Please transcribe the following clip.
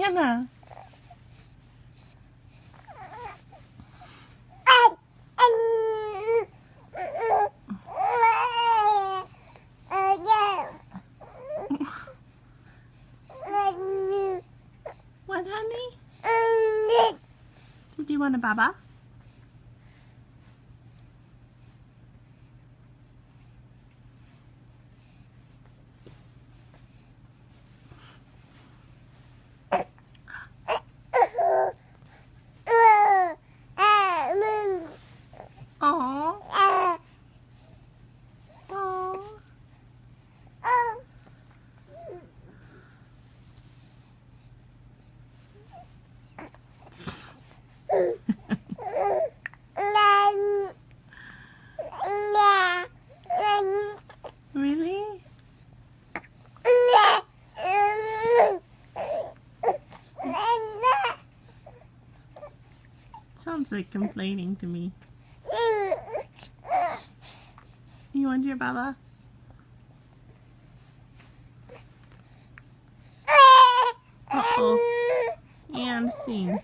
Anna. What, honey? Did you want a baba? Aww. Really? Sounds like complaining to me. You want your baba? Uh-oh. And scene.